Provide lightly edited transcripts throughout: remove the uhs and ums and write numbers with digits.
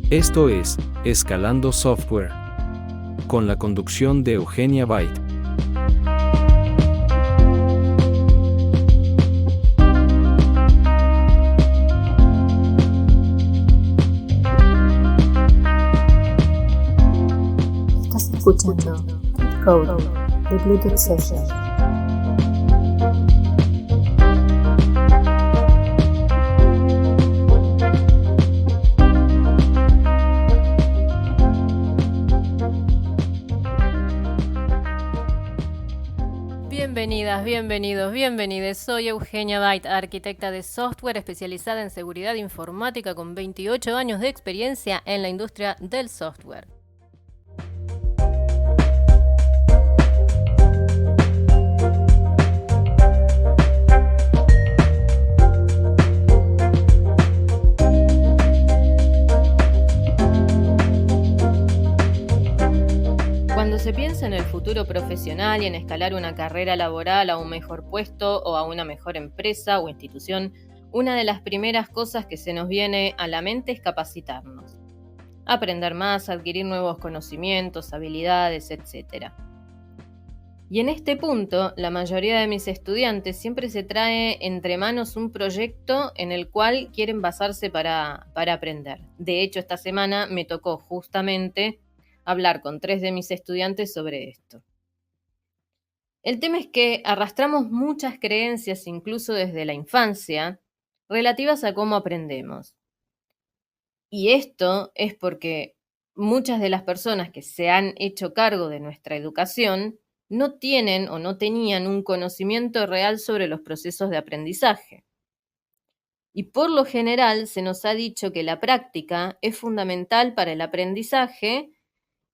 Esto es Escalando Software, con la conducción de Eugenia Byte. Estás escuchando Code de Bluetooth Session. Bienvenidas, bienvenidos, bienvenides. Soy Eugenia Byte, arquitecta de software especializada en seguridad informática con 28 años de experiencia en la industria del software. Cuando se piensa en el futuro profesional y en escalar una carrera laboral a un mejor puesto o a una mejor empresa o institución, una de las primeras cosas que se nos viene a la mente es capacitarnos. Aprender más, adquirir nuevos conocimientos, habilidades, etc. Y en este punto, la mayoría de mis estudiantes siempre se trae entre manos un proyecto en el cual quieren basarse para aprender. De hecho, esta semana me tocó justamente hablar con 3 de mis estudiantes sobre esto. El tema es que arrastramos muchas creencias, incluso desde la infancia, relativas a cómo aprendemos. Y esto es porque muchas de las personas que se han hecho cargo de nuestra educación no tienen o no tenían un conocimiento real sobre los procesos de aprendizaje. Y por lo general se nos ha dicho que la práctica es fundamental para el aprendizaje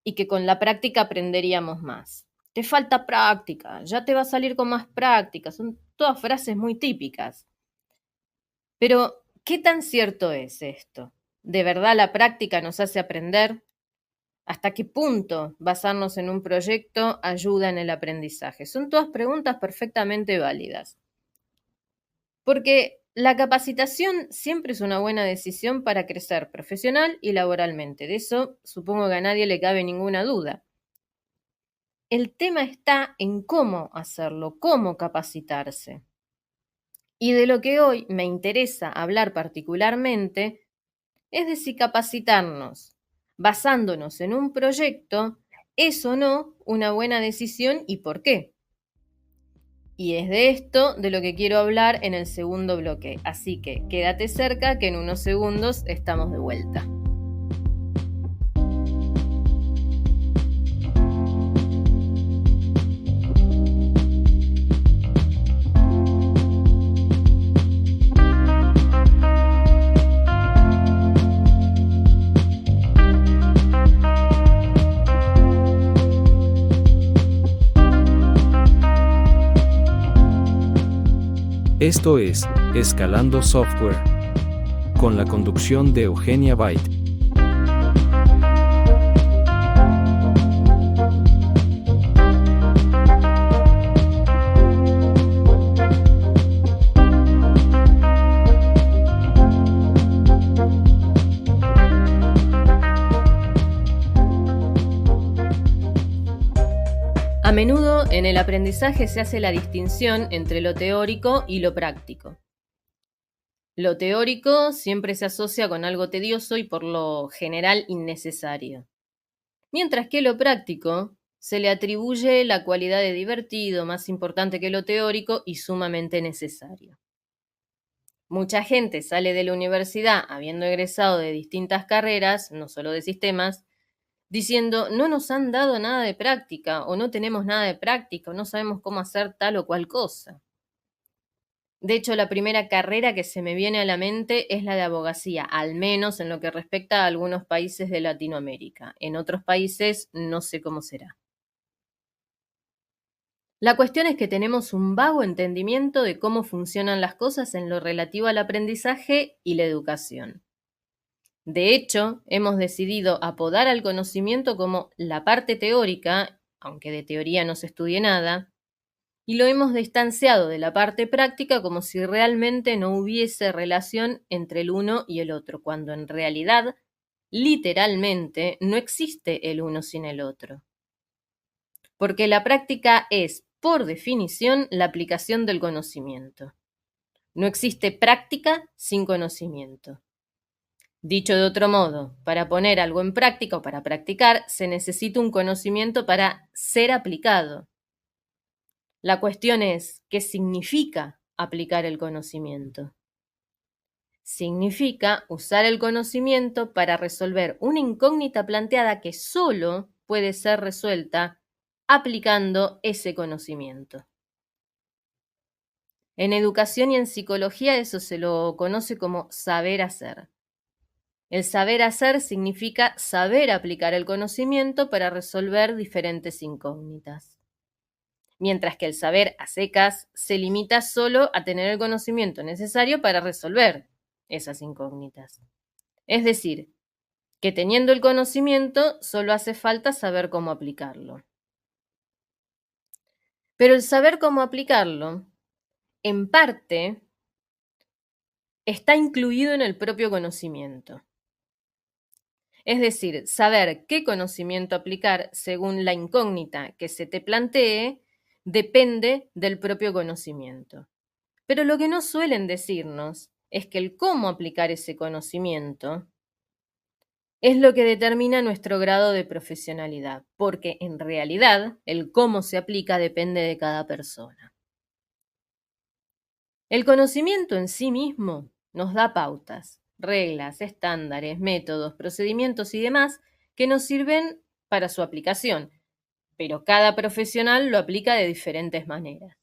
y que con la práctica aprenderíamos más. Te falta práctica, ya te va a salir con más práctica. Son todas frases muy típicas. Pero, ¿qué tan cierto es esto? ¿De verdad la práctica nos hace aprender? ¿Hasta qué punto basarnos en un proyecto ayuda en el aprendizaje? Son todas preguntas perfectamente válidas. Porque la capacitación siempre es una buena decisión para crecer profesional y laboralmente. De eso supongo que a nadie le cabe ninguna duda. El tema está en cómo hacerlo, cómo capacitarse. Y de lo que hoy me interesa hablar particularmente es de si capacitarnos basándonos en un proyecto es o no una buena decisión y por qué. Y es de esto de lo que quiero hablar en el segundo bloque, así que quédate cerca que en unos segundos estamos de vuelta. Esto es Escalando Software, con la conducción de Eugenia Byte. A menudo en el aprendizaje se hace la distinción entre lo teórico y lo práctico. Lo teórico siempre se asocia con algo tedioso y por lo general innecesario. Mientras que lo práctico se le atribuye la cualidad de divertido, más importante que lo teórico y sumamente necesario. Mucha gente sale de la universidad habiendo egresado de distintas carreras, no solo de sistemas, diciendo no nos han dado nada de práctica o no tenemos nada de práctica o no sabemos cómo hacer tal o cual cosa. De hecho, la primera carrera que se me viene a la mente es la de abogacía, al menos en lo que respecta a algunos países de Latinoamérica. En otros países no sé cómo será. La cuestión es que tenemos un vago entendimiento de cómo funcionan las cosas en lo relativo al aprendizaje y la educación. De hecho, hemos decidido apodar al conocimiento como la parte teórica, aunque de teoría no se estudie nada, y lo hemos distanciado de la parte práctica como si realmente no hubiese relación entre el uno y el otro, cuando en realidad literalmente, no existe el uno sin el otro. Porque la práctica es, por definición, la aplicación del conocimiento. No existe práctica sin conocimiento. Dicho de otro modo, para poner algo en práctica o para practicar, se necesita un conocimiento para ser aplicado. La cuestión es, ¿qué significa aplicar el conocimiento? Significa usar el conocimiento para resolver una incógnita planteada que solo puede ser resuelta aplicando ese conocimiento. En educación y en psicología eso se lo conoce como saber hacer. El saber hacer significa saber aplicar el conocimiento para resolver diferentes incógnitas. Mientras que el saber a secas se limita solo a tener el conocimiento necesario para resolver esas incógnitas. Es decir, que teniendo el conocimiento solo hace falta saber cómo aplicarlo. Pero el saber cómo aplicarlo, en parte, está incluido en el propio conocimiento. Es decir, saber qué conocimiento aplicar según la incógnita que se te plantee depende del propio conocimiento. Pero lo que no suelen decirnos es que el cómo aplicar ese conocimiento es lo que determina nuestro grado de profesionalidad, porque en realidad el cómo se aplica depende de cada persona. El conocimiento en sí mismo nos da pautas, reglas, estándares, métodos, procedimientos y demás que nos sirven para su aplicación, pero cada profesional lo aplica de diferentes maneras.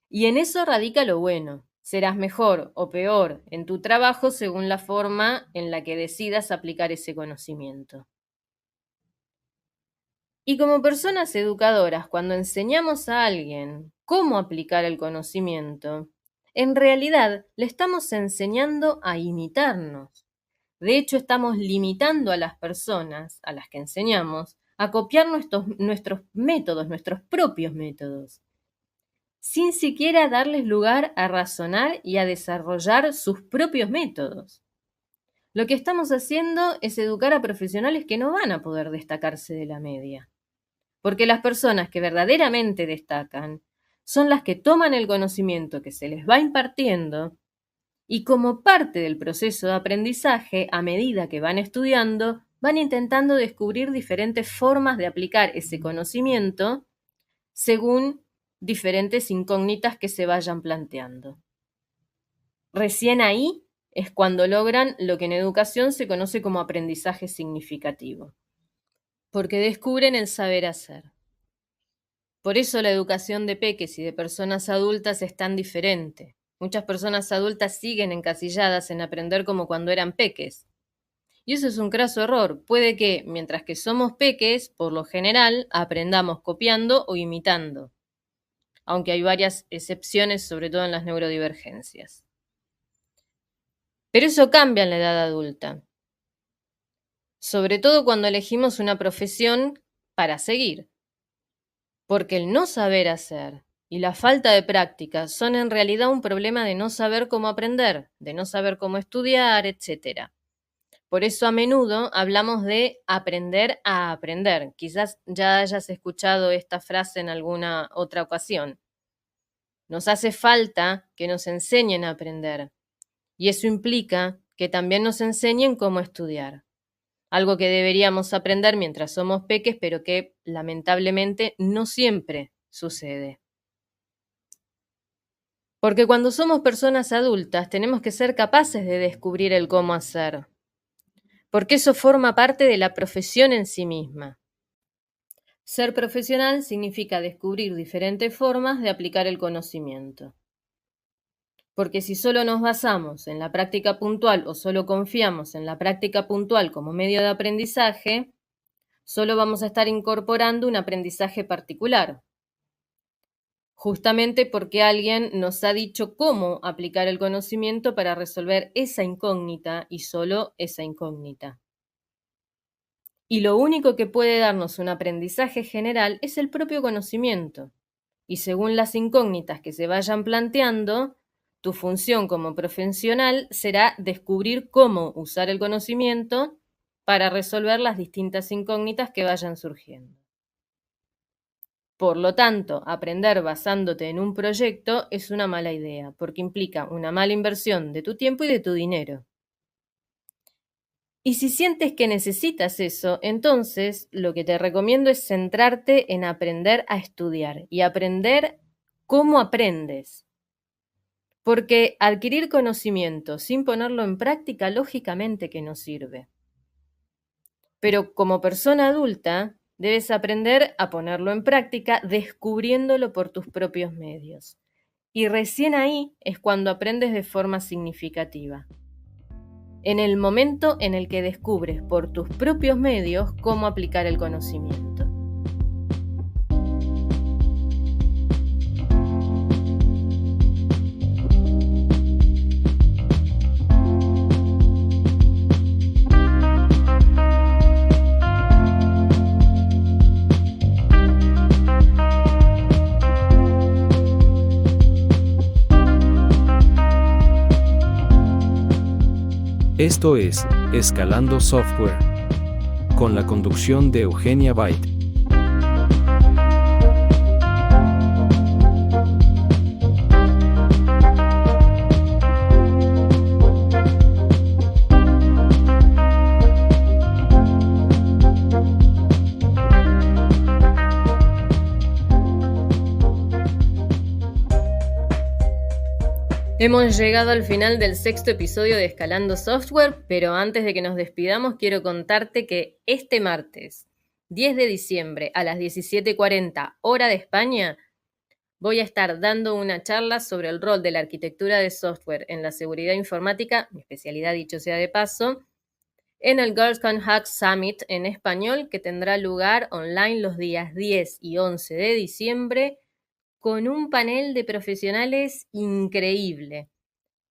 Y en eso radica lo bueno. Serás mejor o peor en tu trabajo según la forma en la que decidas aplicar ese conocimiento. Y como personas educadoras, cuando enseñamos a alguien cómo aplicar el conocimiento, en realidad le estamos enseñando a imitarnos. De hecho, estamos limitando a las personas a las que enseñamos a copiar nuestros métodos, nuestros propios métodos, sin siquiera darles lugar a razonar y a desarrollar sus propios métodos. Lo que estamos haciendo es educar a profesionales que no van a poder destacarse de la media. Porque las personas que verdaderamente destacan son las que toman el conocimiento que se les va impartiendo y como parte del proceso de aprendizaje, a medida que van estudiando, van intentando descubrir diferentes formas de aplicar ese conocimiento según diferentes incógnitas que se vayan planteando. Recién ahí es cuando logran lo que en educación se conoce como aprendizaje significativo, porque descubren el saber hacer. Por eso la educación de peques y de personas adultas es tan diferente. Muchas personas adultas siguen encasilladas en aprender como cuando eran peques. Y eso es un craso error. Puede que, mientras que somos peques, por lo general, aprendamos copiando o imitando, aunque hay varias excepciones, sobre todo en las neurodivergencias. Pero eso cambia en la edad adulta, sobre todo cuando elegimos una profesión para seguir, porque el no saber hacer y la falta de práctica son en realidad un problema de no saber cómo aprender, de no saber cómo estudiar, etc. Por eso a menudo hablamos de aprender a aprender. Quizás ya hayas escuchado esta frase en alguna otra ocasión. Nos hace falta que nos enseñen a aprender, y eso implica que también nos enseñen cómo estudiar. Algo que deberíamos aprender mientras somos peques, pero que lamentablemente no siempre sucede. Porque cuando somos personas adultas tenemos que ser capaces de descubrir el cómo hacer, porque eso forma parte de la profesión en sí misma. Ser profesional significa descubrir diferentes formas de aplicar el conocimiento. Porque si solo nos basamos en la práctica puntual o solo confiamos en la práctica puntual como medio de aprendizaje, solo vamos a estar incorporando un aprendizaje particular, justamente porque alguien nos ha dicho cómo aplicar el conocimiento para resolver esa incógnita y solo esa incógnita. Y lo único que puede darnos un aprendizaje general es el propio conocimiento. Y según las incógnitas que se vayan planteando, Tu función como profesional será descubrir cómo usar el conocimiento para resolver las distintas incógnitas que vayan surgiendo. Por lo tanto, aprender basándote en un proyecto es una mala idea, porque implica una mala inversión de tu tiempo y de tu dinero. Y si sientes que necesitas eso, entonces lo que te recomiendo es centrarte en aprender a estudiar y aprender cómo aprendes. Porque adquirir conocimiento sin ponerlo en práctica, lógicamente que no sirve. Pero como persona adulta, debes aprender a ponerlo en práctica descubriéndolo por tus propios medios. Y recién ahí es cuando aprendes de forma significativa. En el momento en el que descubres por tus propios medios cómo aplicar el conocimiento. Esto es Escalando Software, con la conducción de Eugenia Byte. Hemos llegado al final del 6º episodio de Escalando Software, pero antes de que nos despidamos quiero contarte que este martes, 10 de diciembre a las 17:40 hora de España, voy a estar dando una charla sobre el rol de la arquitectura de software en la seguridad informática, mi especialidad dicho sea de paso, en el Girls.Conf Hack Summit en español que tendrá lugar online los días 10 y 11 de diciembre con un panel de profesionales increíble.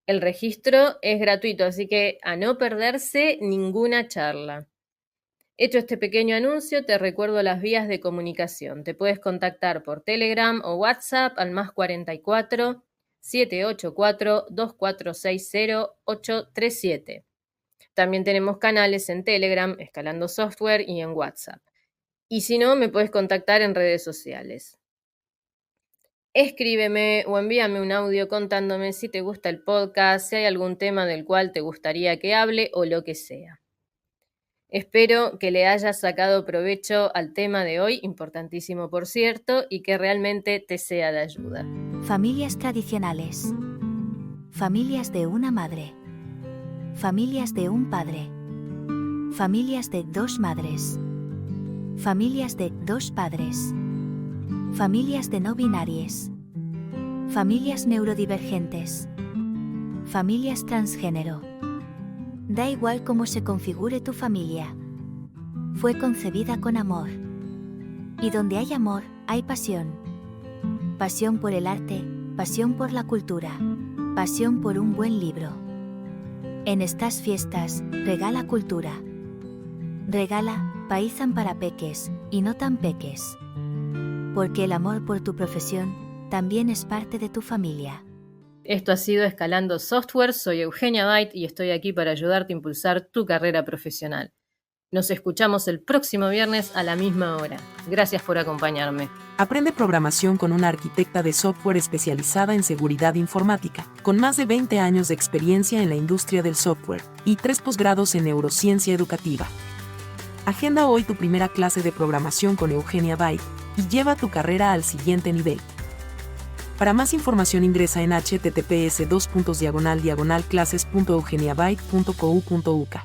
El registro es gratuito, así que a no perderse ninguna charla. Hecho este pequeño anuncio, te recuerdo las vías de comunicación. Te puedes contactar por Telegram o WhatsApp al +44 784 2460 837. También tenemos canales en Telegram, Escalando Software y en WhatsApp. Y si no, me puedes contactar en redes sociales. Escríbeme o envíame un audio contándome si te gusta el podcast, si hay algún tema del cual te gustaría que hable o lo que sea. Espero que le hayas sacado provecho al tema de hoy, importantísimo por cierto, y que realmente te sea de ayuda. Familias tradicionales. Familias de una madre. Familias de un padre. Familias de dos madres. Familias de dos padres. Familias de no binarias. Familias neurodivergentes. Familias transgénero. Da igual cómo se configure tu familia. Fue concebida con amor. Y donde hay amor, hay pasión. Pasión por el arte, pasión por la cultura, pasión por un buen libro. En estas fiestas, regala cultura. Regala paizan para peques, y no tan peques. Porque el amor por tu profesión también es parte de tu familia. Esto ha sido Escalando Software, soy Eugenia Byte y estoy aquí para ayudarte a impulsar tu carrera profesional. Nos escuchamos el próximo viernes a la misma hora. Gracias por acompañarme. Aprende programación con una arquitecta de software especializada en seguridad informática, con más de 20 años de experiencia en la industria del software y 3 posgrados en neurociencia educativa. Agenda hoy tu primera clase de programación con Eugenia Byte y lleva tu carrera al siguiente nivel. Para más información ingresa en https://clases.eugeniabyte.co.uk.